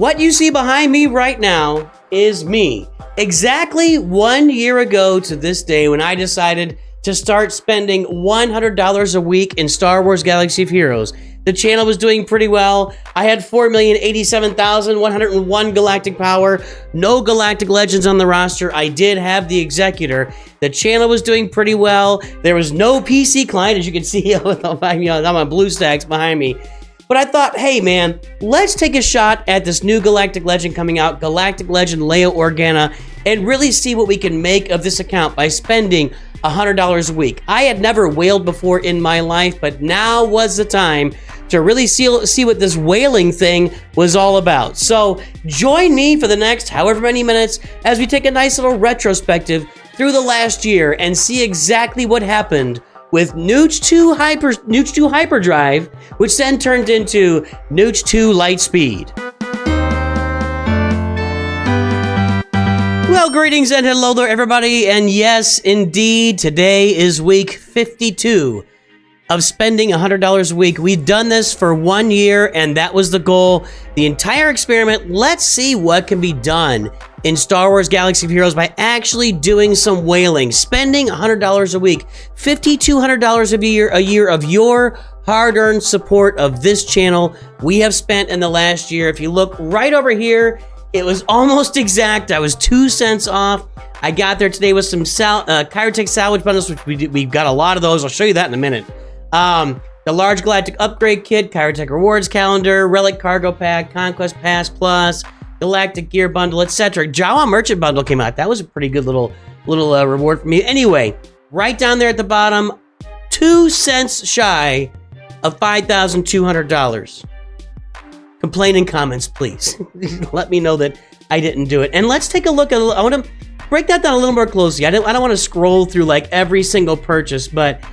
What you see behind me right now is me. Exactly 1 year ago to this day when I decided to start spending $100 a week in Star Wars Galaxy of Heroes. The channel was doing pretty well. I had 4,087,101 galactic power. No galactic legends on the roster. I did have the Executor. The channel was doing pretty well. There was no PC client, as you can see on my blue stacks behind me. But I thought, hey man, let's take a shot at this new galactic legend coming out, Galactic Legend Leia Organa, and really see what we can make of this account by spending $100 a week. I had never whaled before in my life, but now was the time to really see what this whaling thing was all about. So join me for the next however many minutes as we take a nice little retrospective through the last year and see exactly what happened with Nooch 2 Hyperdrive, which then turned into Nooch 2 Lightspeed. Well, greetings and hello there, everybody. And yes, indeed, today is week 52 of spending $100 a week. We've done this for 1 year, and that was the goal. The entire experiment. Let's see what can be done in Star Wars Galaxy of Heroes by actually doing some whaling, spending $100 a week, $5,200 a year of your hard-earned support of this channel we have spent in the last year. If you look right over here, it was almost exact. I was 2 cents off. I got there today with some Kyrotech salvage bundles, which we've got a lot of those. I'll show you that in a minute. The large galactic upgrade kit, Kyrotech rewards calendar, relic cargo pack, conquest pass plus, galactic gear bundle, etc. Jawa merchant bundle came out. That was a pretty good little reward for me. Anyway, right down there at the bottom, 2 cents shy of $5,200. Complain in comments, please. Let me know that I didn't do it. And let's take a look at. I want to break that down a little more closely. I don't want to scroll through like every single purchase, but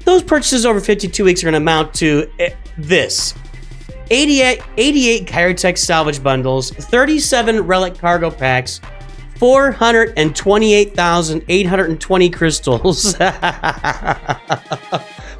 those purchases over 52 weeks are going to amount to this. 88 Kyrotech salvage bundles, 37 relic cargo packs, 428,820 crystals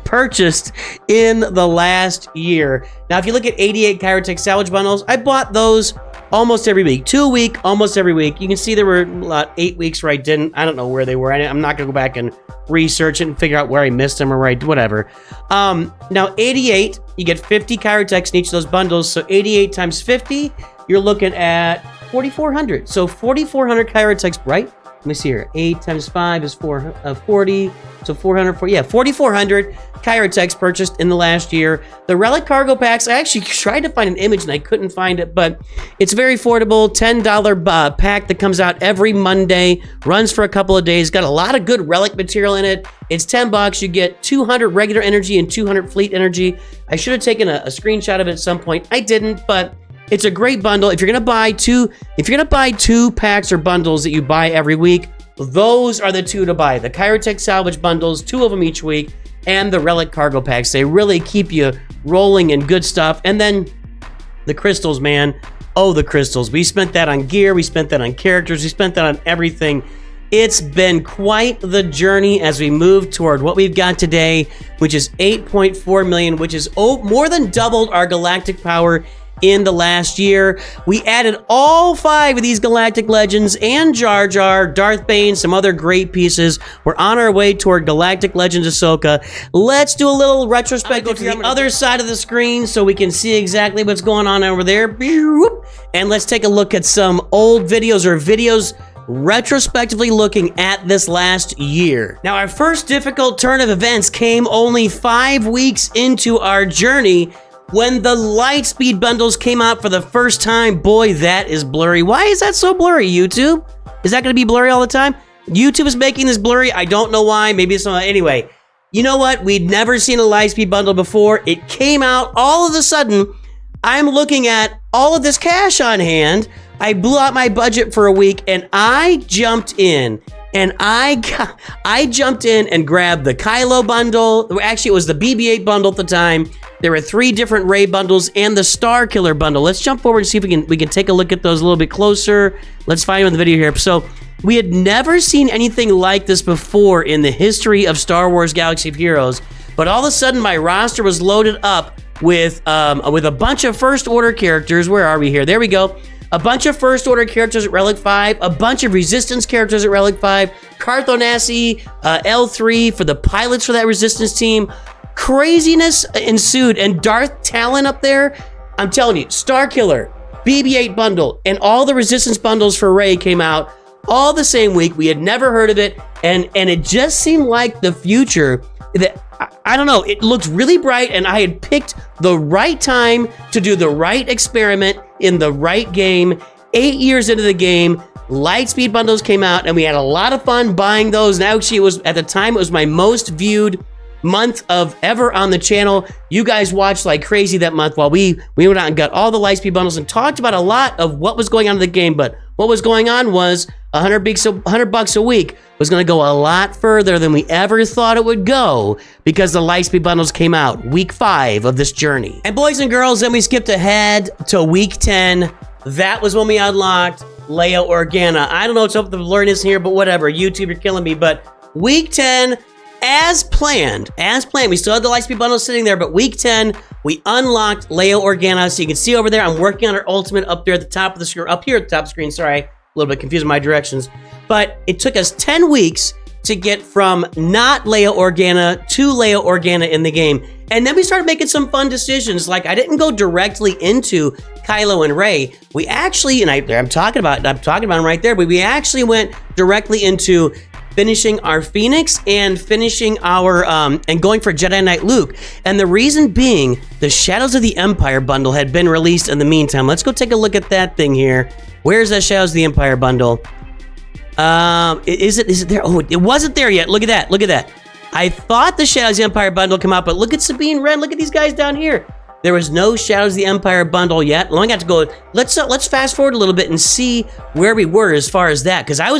purchased in the last year. Now, if you look at 88 Kyrotech salvage bundles, I bought those almost every week. 2 a week, almost every week. You can see there were about 8 weeks where I didn't. I don't know where they were. I'm not going to go back and research it and figure out where I missed them or whatever. Now, 88, you get 50 Kyrotechs in each of those bundles. So 88 times 50, you're looking at 4,400. So 4,400 Kyrotechs, right? Let me see here. 8 times 5 is 40. So 4,400 Kyrotechs purchased in the last year. The relic cargo packs, I actually tried to find an image and I couldn't find it, but it's very affordable. $10 pack that comes out every Monday, runs for a couple of days, got a lot of good relic material in it. It's $10. You get 200 regular energy and 200 fleet energy. I should have taken a screenshot of it at some point. I didn't, but it's a great bundle. If you're gonna buy two packs or bundles that you buy every week, those are the two to buy. The Kyrotech salvage bundles, 2 of them each week, and the relic cargo packs. They really keep you rolling in good stuff. And then the crystals, man. Oh, the crystals. We spent that on gear. We spent that on characters. We spent that on everything. It's been quite the journey as we move toward what we've got today, which is 8.4 million, which is more than doubled our galactic power in the last year. We added all 5 of these galactic legends and Jar Jar, Darth Bane, some other great pieces. We're on our way toward Galactic Legends Ahsoka. Let's do a little retrospective to the other side of the screen so we can see exactly what's going on over there. And let's take a look at some old videos or videos retrospectively looking at this last year. Now, our first difficult turn of events came only 5 weeks into our journey when the Lightspeed bundles came out for the first time. Boy, that is blurry. Why is that so blurry, YouTube? Is that going to be blurry all the time? YouTube is making this blurry. I don't know why. Maybe it's not. Anyway, you know what? We'd never seen a Lightspeed bundle before. It came out all of a sudden. I'm looking at all of this cash on hand. I blew out my budget for a week, and I jumped in. And I jumped in and grabbed the Kylo bundle. Actually, it was the BB-8 bundle at the time. There were 3 different Rey bundles and the Starkiller bundle. Let's jump forward and see if we can take a look at those a little bit closer. Let's find them in the video here. So we had never seen anything like this before in the history of Star Wars Galaxy of Heroes. But all of a sudden, my roster was loaded up with a bunch of First Order characters. Where are we here? There we go. A bunch of First Order characters at Relic 5, a bunch of Resistance characters at Relic 5, Carthonasi, L3 for the pilots for that Resistance team. Craziness ensued, and Darth Talon up there, I'm telling you, Starkiller, BB-8 bundle, and all the Resistance bundles for Rey came out all the same week. We had never heard of it, and it just seemed like the future. That I don't know, it looked really bright, and I had picked the right time to do the right experiment in the right game. 8 years into the game, Lightspeed bundles came out, and we had a lot of fun buying those. And actually, it was, at the time, it was my most viewed month of ever on the channel. You guys watched like crazy that month while we went out and got all the Lightspeed bundles and talked about a lot of what was going on in the game. But what was going on was $100 a week was going to go a lot further than we ever thought it would go, because the Lightspeed bundles came out week 5 of this journey. And boys and girls, then we skipped ahead to week 10. That was when we unlocked Leia Organa. I don't know what's up with the blurriness here, but whatever. YouTube, you're killing me. But week 10, as planned, we still had the Lightspeed bundle sitting there, but week 10, we unlocked Leia Organa. So you can see over there, I'm working on her ultimate up there at the top of the screen, up here at the top of the screen, sorry, a little bit confused in my directions. But it took us 10 weeks to get from not Leia Organa to Leia Organa in the game. And then we started making some fun decisions. Like, I didn't go directly into Kylo and Rey. We actually, and I'm talking about them right there, but we actually went directly into finishing our Phoenix and finishing our, and going for Jedi Knight Luke. And the reason being, the Shadows of the Empire bundle had been released in the meantime. Let's go take a look at that thing here. Where's that Shadows of the Empire bundle? Is it there? Oh, it wasn't there yet. Look at that. I thought the Shadows of the Empire bundle came out, but look at Sabine Wren. Look at these guys down here. There was no Shadows of the Empire bundle yet. Well, I got to go. Let's fast forward a little bit and see where we were as far as that, because I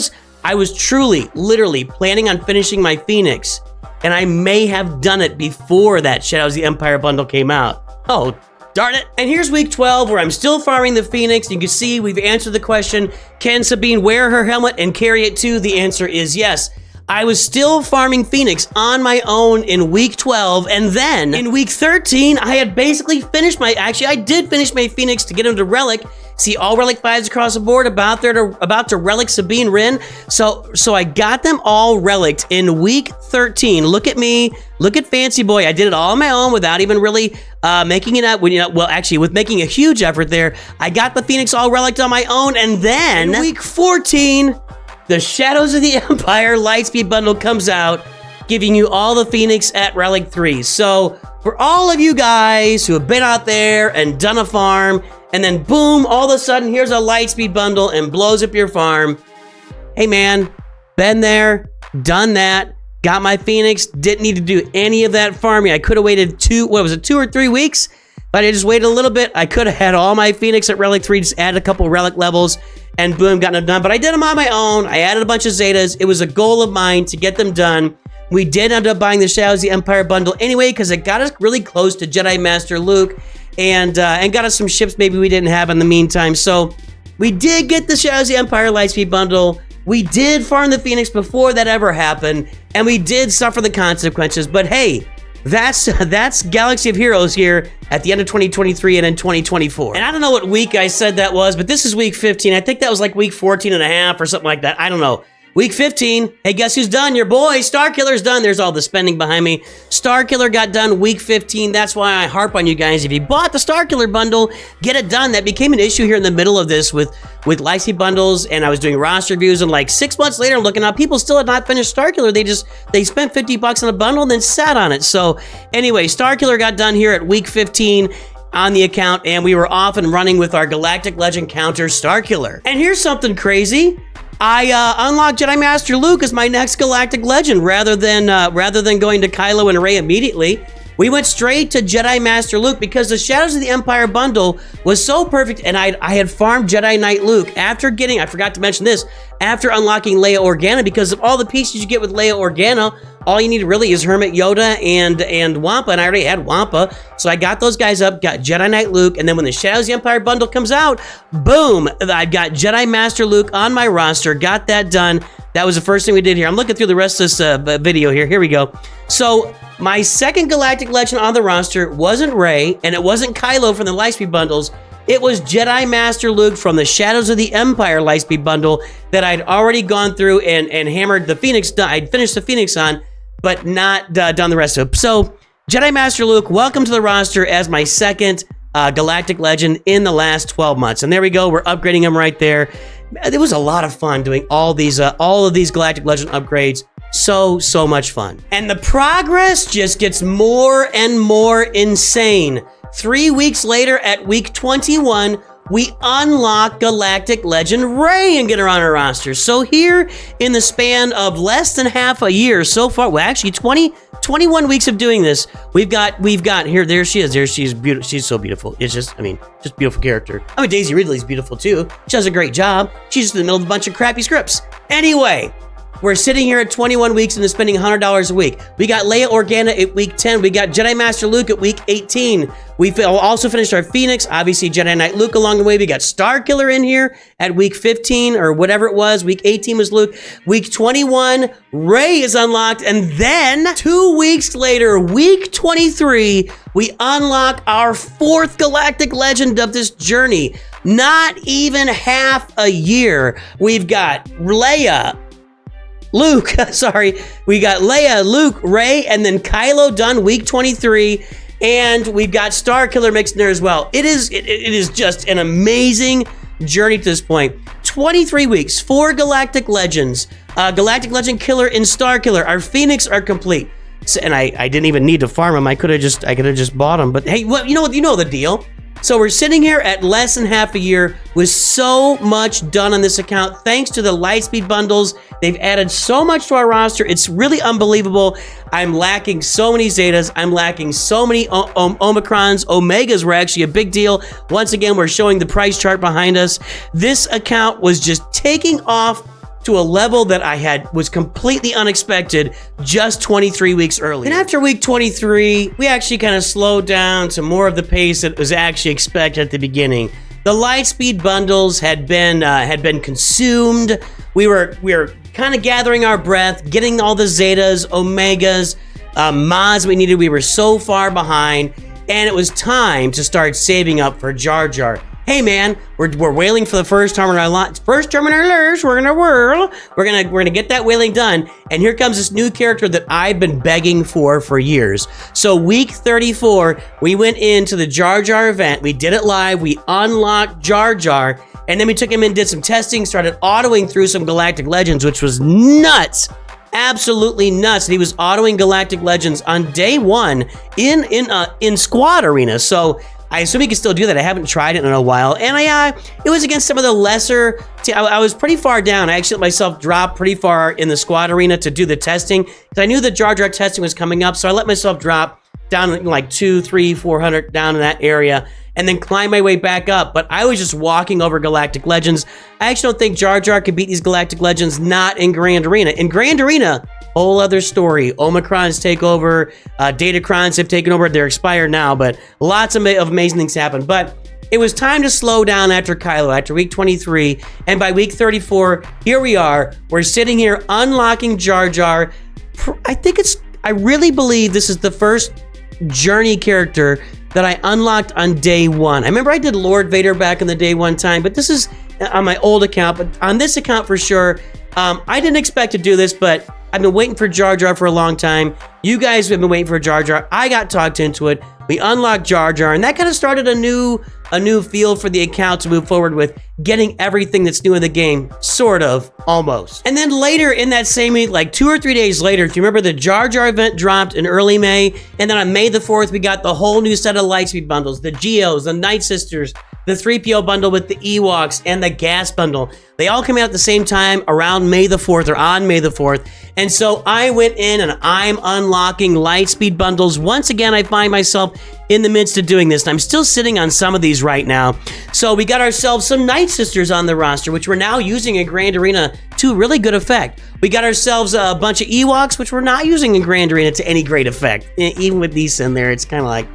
was truly, literally planning on finishing my Phoenix, and I may have done it before that Shadows of the Empire bundle came out. Oh, darn it. And here's week 12, where I'm still farming the Phoenix. You can see we've answered the question, can Sabine wear her helmet and carry it too? The answer is yes. I was still farming Phoenix on my own in week 12, and then in week 13, I had basically finished I did finish my Phoenix to get him to Relic. See all Relic 5s across the board, about to Relic Sabine Wren. So I got them all Reliced in week 13. Look at me, look at Fancy Boy. I did it all on my own without even really making it up. Well, actually, with making a huge effort there, I got the Phoenix all Reliced on my own, and then in week 14, the Shadows of the Empire Lightspeed bundle comes out, giving you all the Phoenix at Relic 3. So for all of you guys who have been out there and done a farm, and then boom, all of a sudden, here's a Lightspeed bundle and blows up your farm. Hey man, been there, done that, got my Phoenix, didn't need to do any of that farming. I could have waited 2 or 3 weeks? But I just waited a little bit. I could have had all my Phoenix at Relic 3, just added a couple Relic levels, and boom, gotten them done. But I did them on my own. I added a bunch of Zetas. It was a goal of mine to get them done. We did end up buying the Shadows of the Empire bundle anyway, because it got us really close to Jedi Master Luke, and got us some ships maybe we didn't have in the meantime. So we did get the Shadows of the Empire Lightspeed bundle. We did farm the Phoenix before that ever happened, and we did suffer the consequences. But hey, that's Galaxy of Heroes here at the end of 2023 and in 2024. And I don't know what week I said that was, but this is week 15. I think that was like week 14 and a half or something like that. I don't know. Week 15, hey, guess who's done? Your boy, Starkiller's done. There's all the spending behind me. Starkiller got done week 15. That's why I harp on you guys. If you bought the Starkiller bundle, get it done. That became an issue here in the middle of this with Lightspeed bundles, and I was doing roster reviews, and like 6 months later, I'm looking up, people still had not finished Starkiller. They spent $50 on a bundle and then sat on it. So anyway, Starkiller got done here at week 15 on the account, and we were off and running with our Galactic Legend counter, Starkiller. And here's something crazy. I unlocked Jedi Master Luke as my next Galactic Legend rather than going to Kylo and Rey immediately. We went straight to Jedi Master Luke because the Shadows of the Empire bundle was so perfect, and I had farmed Jedi Knight Luke after getting, I forgot to mention this, after unlocking Leia Organa, because of all the pieces you get with Leia Organa, all you need really is Hermit Yoda and Wampa, and I already had Wampa, so I got those guys up, got Jedi Knight Luke, and then when the Shadows of the Empire bundle comes out, boom, I've got Jedi Master Luke on my roster, got that done. That was the first thing we did here. I'm looking through the rest of this video here. Here we go. So my second Galactic Legend on the roster wasn't Rey, and it wasn't Kylo from the Lightspeed bundles. It was Jedi Master Luke from the Shadows of the Empire Lightspeed bundle that I'd already gone through and hammered the Phoenix. I'd finished the Phoenix on, but not done the rest of it. So Jedi Master Luke, welcome to the roster as my second Galactic Legend in the last 12 months. And there we go. We're upgrading him right there. It was a lot of fun doing all of these Galactic Legend upgrades. So much fun. And the progress just gets more and more insane. 3 weeks later at week 21, we unlock Galactic Legend Rey and get her on our roster. So here in the span of less than half a year so far, well actually 21 weeks of doing this, we've got here, there she is. There she's beautiful. She's so beautiful. It's just, just beautiful character. Daisy Ridley's beautiful too. She does a great job. She's just in the middle of a bunch of crappy scripts. Anyway, we're sitting here at 21 weeks and spending $100 a week. We got Leia Organa at week 10. We got Jedi Master Luke at week 18. We also finished our Phoenix, obviously Jedi Knight Luke along the way. We got Starkiller in here at week 15 or whatever it was. Week 18 was Luke. Week 21, Rey is unlocked. And then 2 weeks later, week 23, we unlock our fourth Galactic Legend of this journey. Not even half a year. We've got Leia, Luke, sorry. We got Leia, Luke, Rey, and then Kylo done week 23. And we've got Starkiller mixed in there as well. It is just an amazing journey to this point. 23 weeks, 4 Galactic Legends, Galactic Legend Killer and Starkiller. Our Phoenix are complete. So, and I didn't even need to farm them. I could have just bought them. But hey, well, you know the deal. So we're sitting here at less than half a year with so much done on this account. Thanks to the Lightspeed bundles, they've added so much to our roster. It's really unbelievable. I'm lacking so many Zetas. I'm lacking so many Omicrons. Omegas were actually a big deal. Once again, we're showing the price chart behind us. This account was just taking off to a level that was completely unexpected just 23 weeks earlier. And after week 23, we actually kind of slowed down to more of the pace that was actually expected at the beginning. The Lightspeed bundles had been consumed. We were kind of gathering our breath, getting all the Zetas, Omegas, mods we needed. We were so far behind, and it was time to start saving up for Jar Jar. Hey man, we're whaling for the first time in our lives. First time in our lives, we're gonna whirl. We're gonna get that whaling done. And here comes this new character that I've been begging for years. So week 34, we went into the Jar Jar event. We did it live. We unlocked Jar Jar, and then we took him in, did some testing, started autoing through some Galactic Legends, which was nuts. Absolutely nuts. He was autoing Galactic Legends on day one in Squad Arena. So I assume he can still do that. I haven't tried it in a while. And it was against some of the lesser, I was pretty far down. I actually let myself drop pretty far in the Squad Arena to do the testing, because I knew the Jar Jar testing was coming up. So I let myself drop down like 200, 300, 400 down in that area, and then climb my way back up. But I was just walking over Galactic Legends. I actually don't think Jar Jar could beat these Galactic Legends, not in Grand Arena. In Grand Arena, whole other story. Omicrons take over, Datacrons have taken over. They're expired now, but lots of amazing things happen. But it was time to slow down after Kylo, after week 23, and by week 34, here we are. We're sitting here unlocking Jar Jar. I really believe this is the first journey character that I unlocked on day one. I remember I did Lord Vader back in the day one time, but this is on my old account. But on this account for sure, I didn't expect to do this, but I've been waiting for Jar Jar for a long time. You guys have been waiting for Jar Jar. I got talked into it. We unlocked Jar Jar, and that kind of started a new field for the account to move forward with, getting everything that's new in the game, sort of, almost. And then later in that same week, like 2 or 3 days later, if you remember, the Jar Jar event dropped in early May, and then on May the 4th, we got the whole new set of Lightspeed bundles, the Geos, the Night Sisters, the 3PO bundle with the Ewoks, and the Gas bundle. They all came out at the same time around May the 4th, or on May the 4th. And so I went in and I'm unlocking Lightspeed bundles. Once again, I find myself in the midst of doing this, and I'm still sitting on some of these right now. So we got ourselves some Night Sisters on the roster, which we're now using in Grand Arena to really good effect. We got ourselves a bunch of Ewoks, which we're not using in Grand Arena to any great effect. Even with these in there, it's kind of like,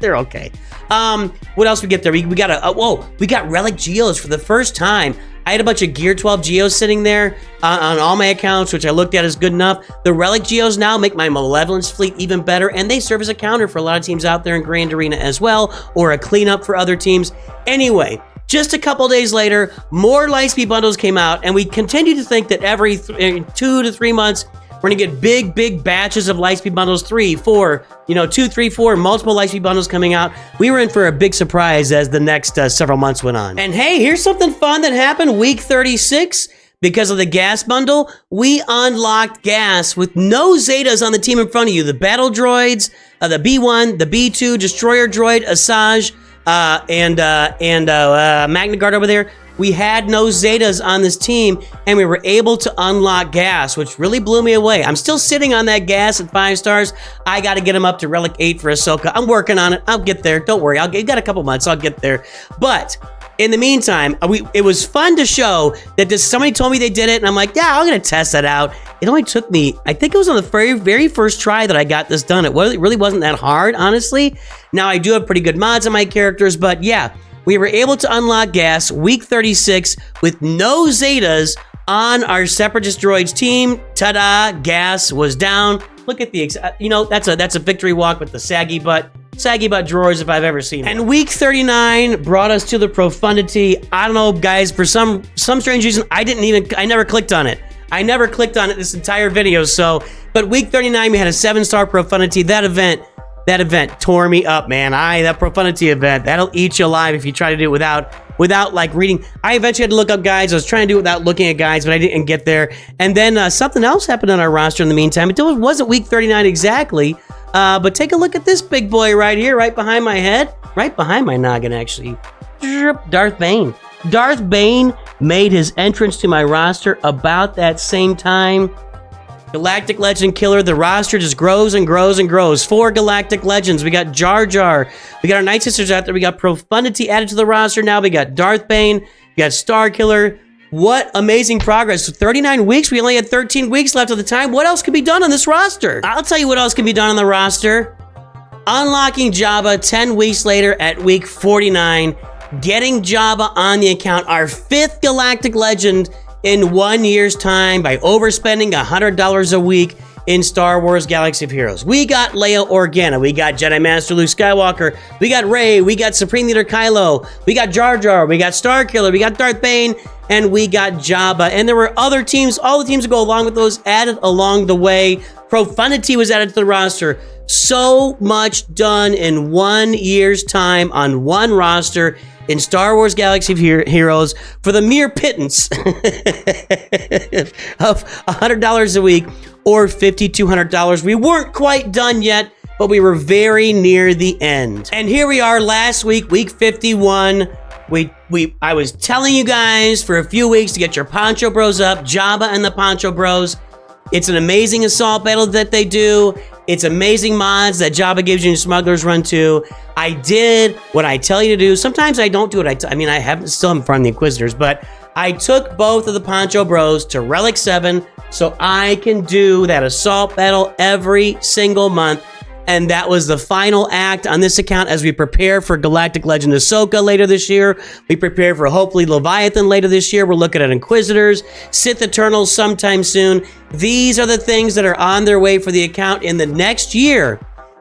they're okay. What else we get there? We got Relic Geos for the first time. I had a bunch of Gear 12 Geos sitting there on all my accounts, which I looked at as good enough. The Relic Geos now make my Malevolence fleet even better, and they serve as a counter for a lot of teams out there in Grand Arena as well, or a cleanup for other teams. Anyway, just a couple days later, more Lightspeed bundles came out, and we continue to think that every 2 to 3 months, we're gonna get big batches of Lightspeed bundles, 3, 4, 2, 3, 4, multiple Lightspeed bundles coming out. We were in for a big surprise as the next several months went on. And hey, here's something fun that happened week 36. Because of the gas bundle, we unlocked gas with no Zetas on the team in front of you. The battle droids, the B1, the B2, destroyer droid, Asajj, and Magna Guard over there. We had no Zetas on this team, and we were able to unlock gas, which really blew me away. I'm still sitting on that gas at 5 stars. I got to get him up to Relic 8 for Ahsoka. I'm working on it. I'll get there. Don't worry. You got a couple months. I'll get there. But in the meantime, it was fun to show that somebody told me they did it, and I'm like, yeah, I'm going to test that out. It only took me, I think it was on the very first try that I got this done. It really wasn't that hard, honestly. Now, I do have pretty good mods on my characters, but yeah, we were able to unlock gas week 36 with no Zetas on our Separatist droids team. Ta-da, gas was down. Look at the, that's a victory walk with the saggy butt drawers if I've ever seen it. And week 39 brought us to the Profundity. I don't know, guys, for some strange reason, I never clicked on it. I never clicked on it this entire video, but week 39, we had a 7-star Profundity. That event tore me up, man. That Profundity event, that'll eat you alive if you try to do it without like reading. I eventually had to look up guides. I was trying to do it without looking at guides, but I didn't get there. And then something else happened on our roster in the meantime. It wasn't week 39 exactly, but take a look at this big boy right here, right behind my head, right behind my noggin, actually. Darth Bane. Darth Bane made his entrance to my roster about that same time. Galactic Legend Killer. The roster just grows and grows and grows. 4 Galactic Legends. We got Jar Jar. We got our Night Sisters out there. We got Profundity added to the roster now. We got Darth Bane. We got Starkiller. What amazing progress. 39 weeks. We only had 13 weeks left of the time. What else can be done on this roster? I'll tell you what else can be done on the roster. Unlocking Jabba 10 weeks later at week 49. Getting Jabba on the account. Our 5th Galactic Legend in 1 year's time by overspending $100 a week in Star Wars Galaxy of Heroes. We got Leia Organa. We got Jedi Master Luke Skywalker. We got Rey. We got Supreme Leader Kylo. We got Jar Jar. We got Starkiller. We got Darth Bane. And we got Jabba. And there were other teams, all the teams that go along with those added along the way. Profundity was added to the roster. So much done in 1 year's time on one roster in Star Wars Galaxy of Heroes for the mere pittance of $100 a week or $5,200. We weren't quite done yet, but we were very near the end. And here we are last week, week 51. I was telling you guys for a few weeks to get your Poncho Bros up, Jabba and the Poncho Bros. It's an amazing assault battle that they do. It's amazing mods that Jabba gives you in Smuggler's Run 2. I did what I tell you to do. Sometimes I don't do it. I still haven't front the Inquisitors, but I took both of the Poncho Bros to Relic 7 so I can do that assault battle every single month. And that was the final act on this account as we prepare for Galactic Legend Ahsoka later this year. We prepare for hopefully Leviathan later this year. We're looking at Inquisitors, Sith Eternals sometime soon. These are the things that are on their way for the account in the next year.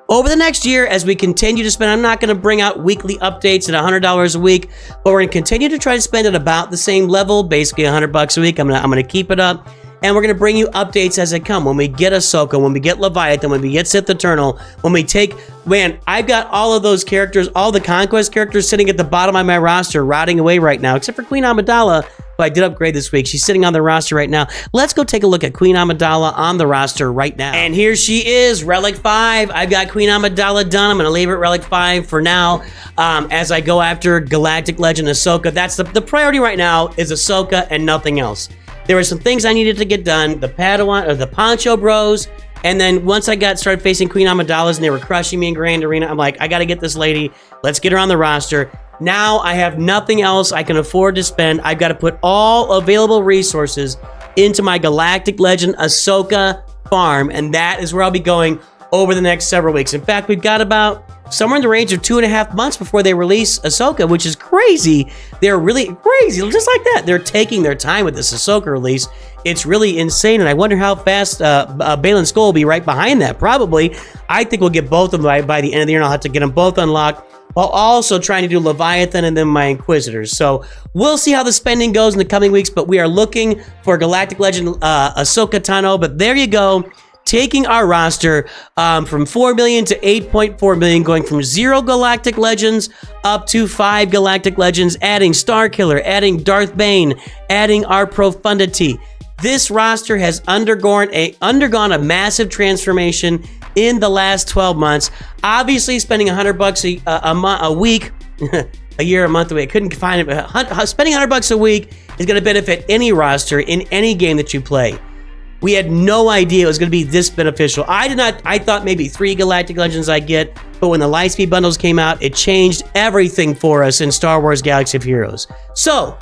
Over the next year, as we continue to spend, I'm not going to bring out weekly updates at $100 a week, but we're going to continue to try to spend at about the same level, basically $100 a week. I'm going to keep it up. And we're going to bring you updates as they come. When we get Ahsoka, when we get Leviathan, when we get Sith Eternal, when we take... Man, I've got all of those characters, all the Conquest characters sitting at the bottom of my roster, rotting away right now, except for Queen Amidala, who I did upgrade this week. She's sitting on the roster right now. Let's go take a look at Queen Amidala on the roster right now. And here she is, Relic 5. I've got Queen Amidala done. I'm going to leave it Relic 5 for now as I go after Galactic Legend Ahsoka. That's the priority right now is Ahsoka and nothing else. There were some things I needed to get done, the Padawan, or the Poncho Bros, and then once I started facing Queen Amidalas and they were crushing me in Grand Arena, I'm like, I gotta get this lady, let's get her on the roster. Now I have nothing else I can afford to spend. I've got to put all available resources into my Galactic Legend Ahsoka farm, and that is where I'll be going over the next several weeks. In fact, we've got about somewhere in the range of 2.5 months before they release Ahsoka, which is crazy. They're really crazy, just like that. They're taking their time with this Ahsoka release. It's really insane, and I wonder how fast Baylan Skoll will be right behind that. Probably. I think we'll get both of them by the end of the year, and I'll have to get them both unlocked, while also trying to do Leviathan and then my Inquisitors. So we'll see how the spending goes in the coming weeks, but we are looking for Galactic Legend Ahsoka Tano. But there you go. Taking our roster from 4 million to 8.4 million, going from 0 Galactic Legends up to 5 Galactic Legends, adding Starkiller, adding Darth Bane, adding our Profundity. This roster has undergone a massive transformation in the last 12 months. Obviously, spending $100 a week, a year, a month away, I couldn't find it, but spending $100 a week is going to benefit any roster in any game that you play. We had no idea it was going to be this beneficial. I thought maybe 3 Galactic Legends I'd get, but when the Lightspeed bundles came out, it changed everything for us in Star Wars Galaxy of Heroes. So,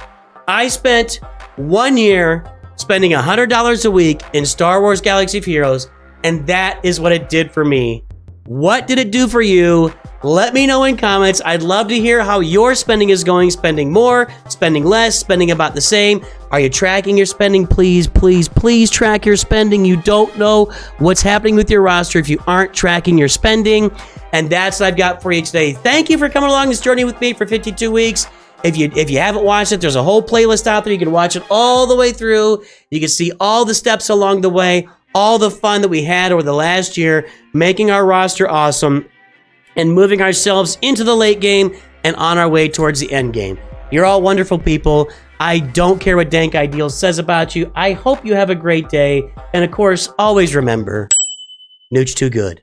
I spent 1 year spending $100 a week in Star Wars Galaxy of Heroes, and that is what it did for me. What did it do for you? Let me know in comments. I'd love to hear how your spending is going. Spending more, spending less, spending about the same. Are you tracking your spending? Please, please, please track your spending. You don't know what's happening with your roster if you aren't tracking your spending. And that's what I've got for you today. Thank you for coming along this journey with me for 52 weeks. If you haven't watched it, there's a whole playlist out there. You can watch it all the way through. You can see all the steps along the way, all the fun that we had over the last year, making our roster awesome, and moving ourselves into the late game and on our way towards the end game. You're all wonderful people. I don't care what Dank Ideal says about you. I hope you have a great day. And of course, always remember, Nooch too good.